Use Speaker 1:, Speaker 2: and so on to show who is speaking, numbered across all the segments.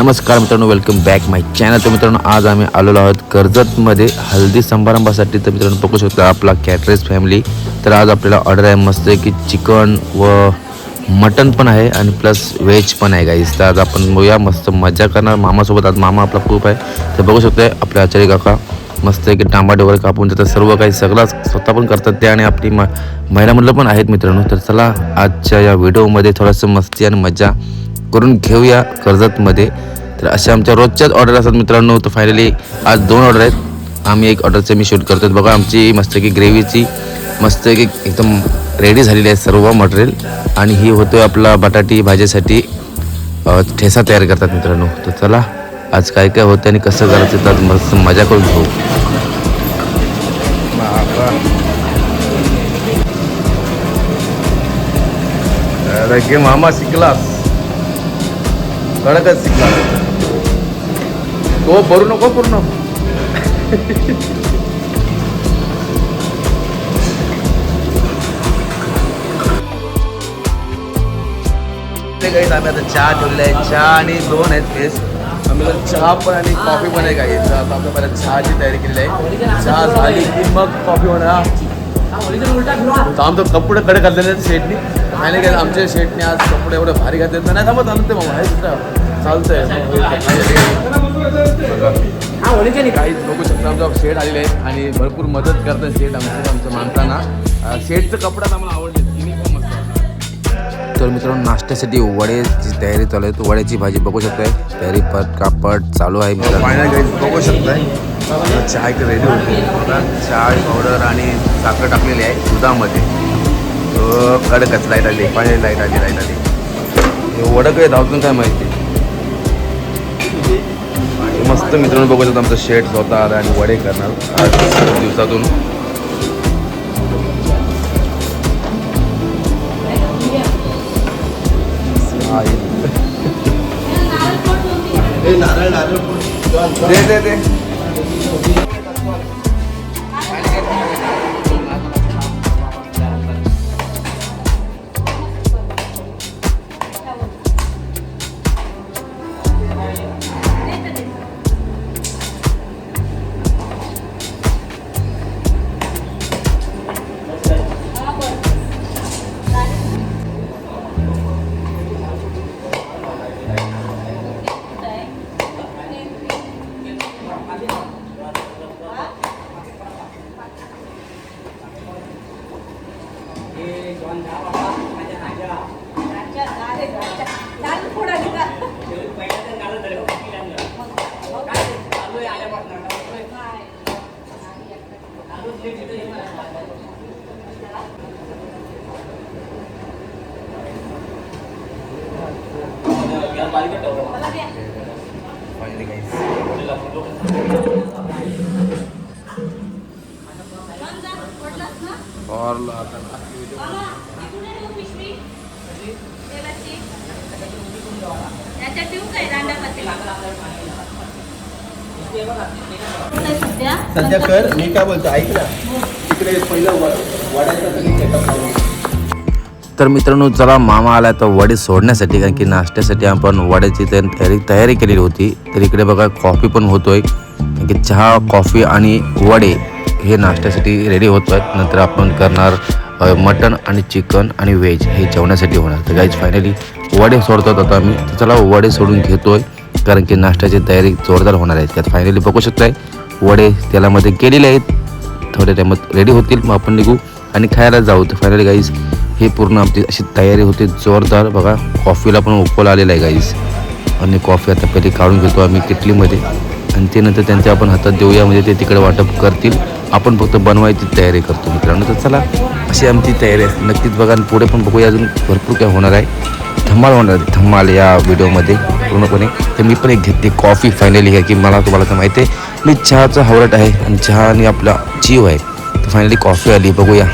Speaker 1: नमस्कार मित्रांनो, welcome back माय channel. तर मित्रांनो, आज आम्ही आलेलो आहोत कर्जतमध्ये हल्दी समारंभासाठी. तर मित्रांनो, बघू शकता आपला कॅटरेज फॅमिली. तर आज आपल्याला ऑर्डर आहे मस्त की चिकन व मटन पण आहे आणि प्लस व्हेज पण आहे गाईस. तर आज आपण बघूया, मस्त मजा करणार मामासोबत. आज मामा आपला खूप आहे. तर बघू शकता आपले आचार्य काका मस्त की टमाटे वगैरे कापून देतात, सर्व काही सगळं स्वतः पण करतात ते. आणि आपली महिला मंडळ पण आहेत मित्रांनो. तर चला आजच्या या व्हिडिओमध्ये थोडंसं मस्ती आणि मजा करून घेऊया कर्जतमध्ये. तर अशा आमच्या रोजच्याच ऑर्डर असतात मित्रांनो. तर फायनली आज 2 ऑर्डर आहेत. आम्ही एक ऑर्डरचं मी शूट करतो. बघा आमची मस्त की ग्रेव्हीची मस्त की एकदम रेडी झालेली आहे सर्व मटेरियल. आणि ही होतो आपला बटाटी भाजीसाठी ठेसा तयार करतात मित्रांनो. तर चला आज काय काय होतं आणि कसं करायचं तर मस्त मजा करून घेऊ. अरे मामा शिकलास, कडकच शिकला. तो भरू नको पूर्ण. आम्ही आता चहा ठेवलेला आहे. चहा आणि 2 आहेत फेस. आम्ही तर चहा पण आणि कॉफी पण आहे काही. तर आता आपण पहिला चहाची तयारी केलेली आहे. चहा झाली की मग कॉफी होणार. तर आमचं कपडे कडे घातलेले आहेत शेटनी. आणि काय आमच्या शेटने आज कपडे एवढे भारी घातले नाही. थांबत आणते मामा आहे सुद्धा चालतंय. काही बघू शकता आमचा शेट आलेले आहेत आणि भरपूर मदत करतात शेट आमचं मानताना. शेटचं कपडा आम्हाला आवडले. तर मित्रांनो, नाश्त्यासाठी वड्याची तयारी चालू आहे. वड्याची भाजी बघू शकताय. तयारी कापड चालू आहे मित्रांनो. बघू शकताय चहा इथे रेडी होते. चहा पावडर आणि साखर टाकलेली आहे दुधामध्ये. कडकच लाईट आली, पाणी लाईट आली. वडं काही धावतून काय माहिती. मस्त मित्रांनो बघू शकता आमचं शेट स्वतः आला आणि वडे करणार आज दिवसातून. दे
Speaker 2: सध्या कर. मी काय बोलतो ऐक ना, तिकडे पहिलं वड्याचं सगळी सेटअप.
Speaker 1: तर मित्रांनो, चला मामा आला तर वडे सोडण्यासाठी, कारण की नाश्त्यासाठी आपण वड्याची तयारी केलेली होती. तर इकडे बघा कॉफी पण होतोय, कारण की चहा कॉफी आणि वडे हे नाश्त्यासाठी रेडी होत आहेत. नंतर आपण करणार मटन आणि चिकन आणि व्हेज हे जेवणासाठी होणार. तर गाईज फायनली वडे सोडतात आता आम्ही. तर चला वडे सोडून घेतोय, कारण की नाश्त्याची तयारी जोरदार होणार आहे. त्यात फायनली बघू शकताय वडे तेलामध्ये केलेले आहेत. थोड्या टायमात रेडी होतील, मग आपण निघू आणि खायला जाऊ. तर फायनली गाईज हे पूर्ण आमची अशी तयारी होते जोरदार. बघा कॉफीला पण उकळा आलेला आहे गाईज. आणि कॉफी आता पहिले काढून घेतो आम्ही किटलीमध्ये आणि ते नंतर त्यांच्या आपण हातात देऊया, म्हणजे ते तिकडे वाटप करतील. आपण फक्त बनवायची तयारी करतो मित्रांनो. तर चला अशी आमची तयारी असते. नक्कीच बघा आणि पुढे पण बघूया, अजून भरपूर काय होणार आहे. धमाल होणार आहे, धमाल या व्हिडिओमध्ये पूर्णपणे. तर मी पण एक घेतली कॉफी फायनली आहे, की मला तुम्हाला तर माहिती आहे मी चहाचं हवरट आहे आणि चहा आणि आपला जीव आहे. तर फायनली कॉफी आली, बघूया.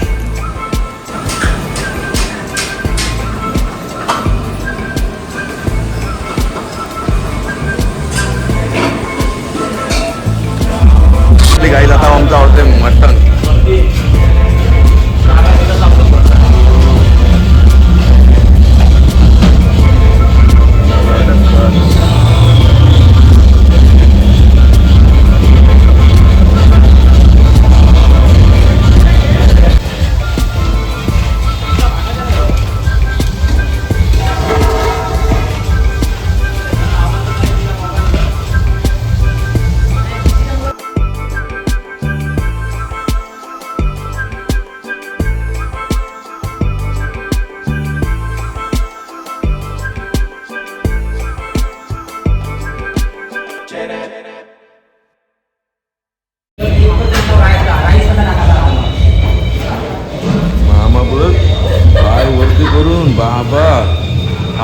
Speaker 1: गाईज आता आमचा आवडते मटन.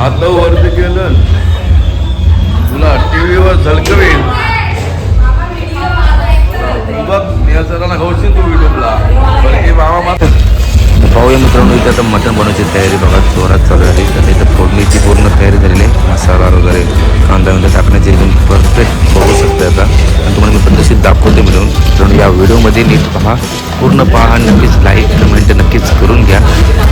Speaker 1: आता वरती केलं तुला टीव्हीवर झलकवेल बघ निळसरांना खाऊशील तू युट्यूबला बरं की मामा पाहूया मित्रांनो. इथे आता मटण बनवायची तयारी बघा जोरात चालू झाली. तर इथं फोडणीची पूर्ण तयारी झालेली आहे. मसाला वगैरे कांदा वगैरे टाकण्याची एकदम परफेक्ट बघू शकता आता. आणि तुम्हाला मी पद्धतशीर दाखवते मित्रांनो या व्हिडिओमध्ये नीट पहा, पूर्ण पहा. नक्कीच लाईक कमेंट नक्कीच करून घ्या.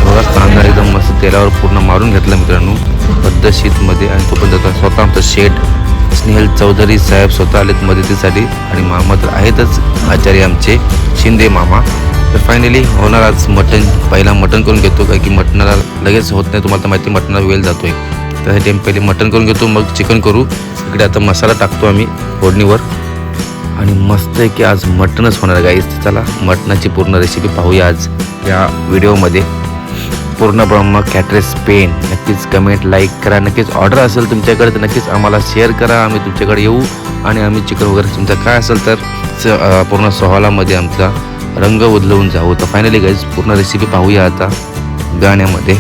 Speaker 1: बघा कांदा एकदम मस्त तेलावर पूर्ण मारून घेतला मित्रांनो पद्धतशीरमध्ये. आणि तो पण त्याचा स्वतः आमचा शेड स्नेहल चौधरी साहेब स्वतः आलेत मदतीसाठी. आणि मामा तर आहेतच आचार्य आमचे शिंदे मामा. तर फायनली होणार आज मटण. पहिला मटण करून घेतो काय की मटणाला लगेच होत नाही, तुम्हाला तर माहिती मटणाला वेळ जातो आहे. त्यासाठी आम्ही पहिले मटण करून घेतो मग चिकन करू. इकडे आता मसाला टाकतो आम्ही फोडणीवर आणि मस्त आहे की आज मटणच होणार गाईस. चला मटणाची पूर्ण रेसिपी पाहूया आज या व्हिडिओमध्ये. पूर्ण ब्रह्म कॅटरेस पेन नक्कीच कमेंट लाईक करा. नक्कीच ऑर्डर असेल तुमच्याकडे तर नक्कीच आम्हाला शेअर करा. आम्ही तुमच्याकडे येऊ आणि आम्ही चिकन वगैरे तुमचं काय असेल तर पूर्ण सोहळामध्ये आमचा रंग उधलवून जाऊ. तर फायनली गाईज पूर्ण रेसिपी पाहूया आता गाण्यामध्ये.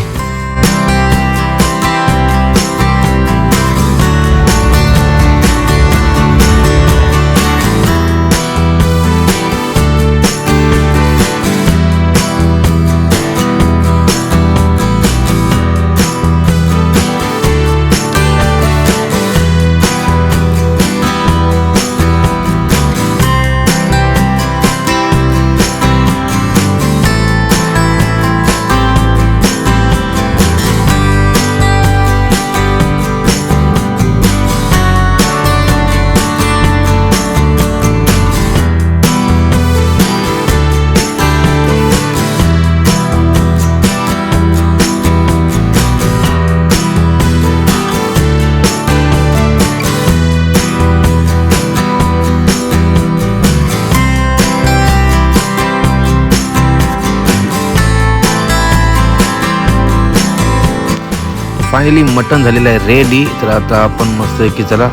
Speaker 1: फायनली मटण झालेलं आहे रेडी. तर आता आपण मस्त की चला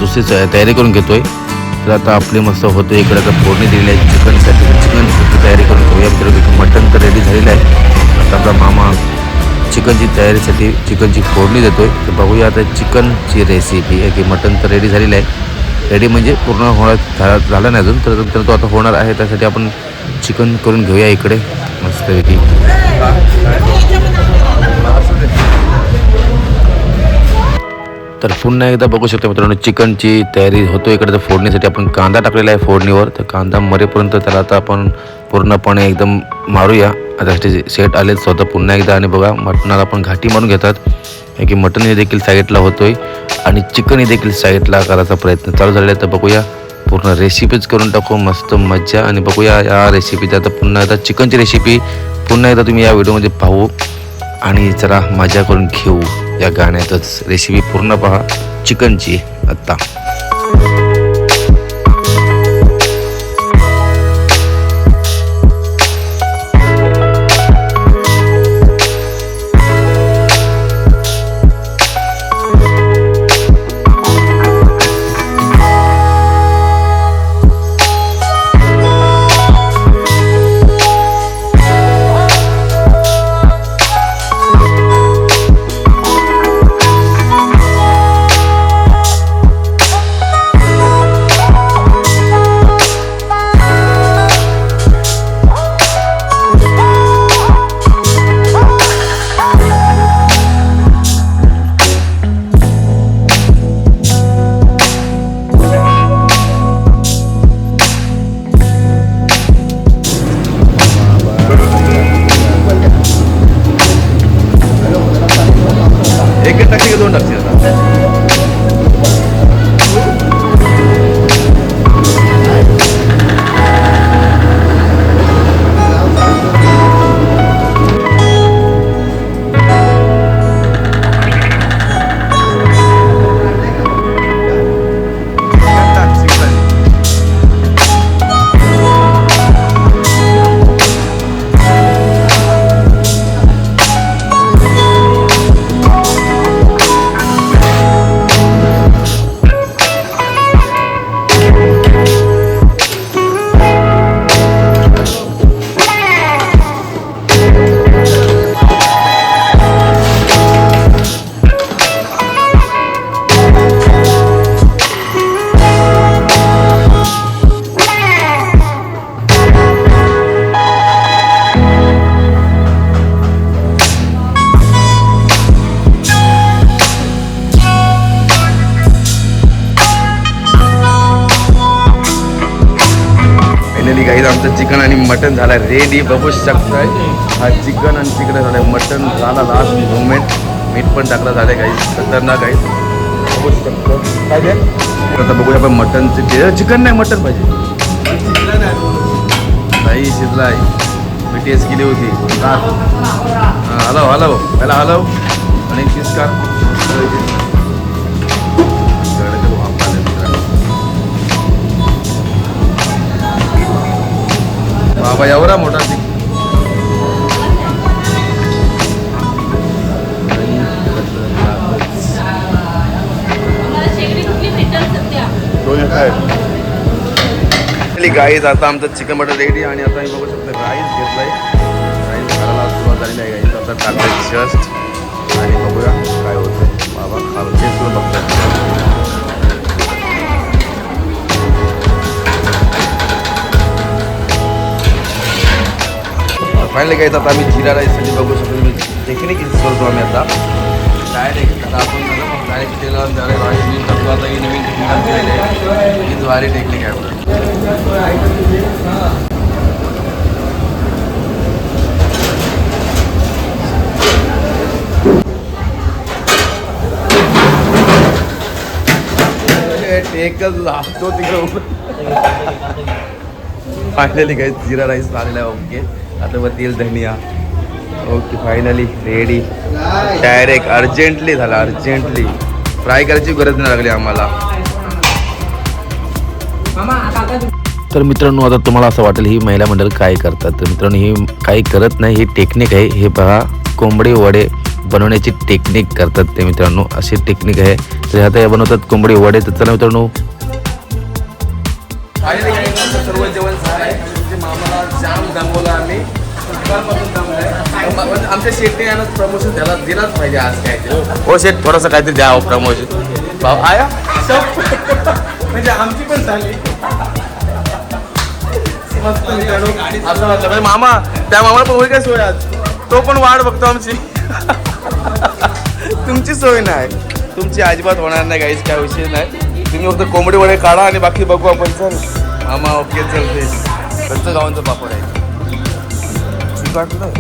Speaker 1: दुसरी तयारी करून घेतोय. तर आता आपली मस्त होतो इकडे आता फोडणी दिलेली आहे चिकनसाठी. चिकनची तयारी करून घेऊया मित्रांनो. मटण तर रेडी झालेलं आहे. आता आपला मामा चिकनची तयारीसाठी चिकनची फोडणी देतोय. तर बघूया आता चिकनची रेसिपी आहे की मटण तर रेडी झालेलं आहे. रेडी म्हणजे पूर्ण होणार झालं नाही अजून तर तो आता होणार आहे. त्यासाठी आपण चिकन करून घेऊया इकडे मस्तपैकी. तर पुन्हा एकदा बघू शकतो मित्रांनो चिकनची तयारी होतो इकडे. तर फोडणीसाठी आपण कांदा टाकलेला आहे फोडणीवर. तर कांदा मरेपर्यंत त्याला आता आपण पूर्णपणे एकदम मारूया. आता त्याचे सेट आले स्वतः पुन्हा एकदा. आणि बघा मटणाला आपण घाटी मारून घेतात की मटण हे देखील साईडला होतोय आणि चिकन हे देखील साईडला करायचा प्रयत्न चालू झालेला आहे. तर बघूया पूर्ण रेसिपीच करून टाकू मस्त मज्जा. आणि बघूया या रेसिपीची आता पुन्हा एकदा चिकनची रेसिपी पुन्हा एकदा तुम्ही या व्हिडिओमध्ये पाहू आणि जरा मजा करून घेऊ या गाण्यातच. रेसिपी पूर्ण पहा चिकनची आत्ता. काही आमचं चिकन आणि मटन झालं रेडी बघू शकताय. हा चिकन आणि तिकडे झालंय मटन झाला लास्ट मोमेंट. मीठ पण टाकलं झालंय काही खतरनाक आहे बघू शकतो. काय ते आता बघूया आपण मटनचे चिकन नाही मटन पाहिजे नाही शिजला आहे. मी टेस्ट केली होती हलव हलव पहिला हलव आणि पीस काढ. बाबा एवढा मोठा गाईज आता आमचं चिकन मटन रेडी आणि आता मी बघू शकतो राईस घेतलाय. राईस घालायला सुरुवात झालेली आहे गाईज. आता टाकलाय जस्ट आणि बघूया काय होतं. बाबा खालचे सुद्धा बघताय. फायनली गाईज आता आम्ही जिरा राईससाठी बघू शकतो. टेक्निक यूज करतो आम्ही आता डायरेक्ट आता आपण डायरेक्ट तेला डायरेक्ट राईस यूज करतो. आता ही नवीन टेक्निक केलेली आहे ही ज्वारी टेक्निक आहे. एकच लागतो तिकडं फायनली काही जिरा राईस आलेला आहे. ओके आता वर तेल धनिया. Okay finally ready. Direct urgently झाला अर्जंटली. फ्राय करायची गरज नाही लागली आम्हाला. तर मित्रांनो आता तुम्हाला असं वाटेल ही महिला मंडळ काय करतात. तर मित्रांनो ही काही करत नाही. ही टेक्निक आहे. हे पहा कोंबडी वडे बनवण्याची टेक्निक करतात ते मित्रांनो. अशी टेक्निक आहे. तर आता हे बनवतात कोंबडी वडे. तर चला मित्रांनो सर्व जेवण झालं. मामाला जाम दमवलं आम्ही सकाळपासून दमलंय. आमच्या शेटने यानं प्रमोशन त्याला दिलाच पाहिजे आज काहीतरी. हो शेट थोडंसं काहीतरी द्यावं प्रमोशन. भाऊ आया म्हणजे आमची पण झाली मस्त असं वाटलं. मामा त्या मामाला पण होईल काय सोय आज. तो पण वाट बघतो आमची. तुमची सोय नाही. तुमची अजिबात होणार नाही काहीच काय विषय नाही. तुम्ही फक्त कोंबडी वडे काढा आणि बाकी बघू आपण. चल मामा ओके चलते. घरचं गावांचं पापड आहे काढतो.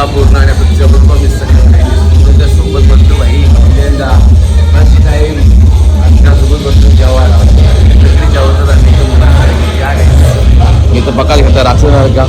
Speaker 1: पूर्ण आणि आपण जबरदस्त मिसळ सोबत बनतो भाई. पहिल्यांदा माझी काही त्यासोबत बनतो जेवायला जेवतात आणि मी तर बघायला घेतात असं का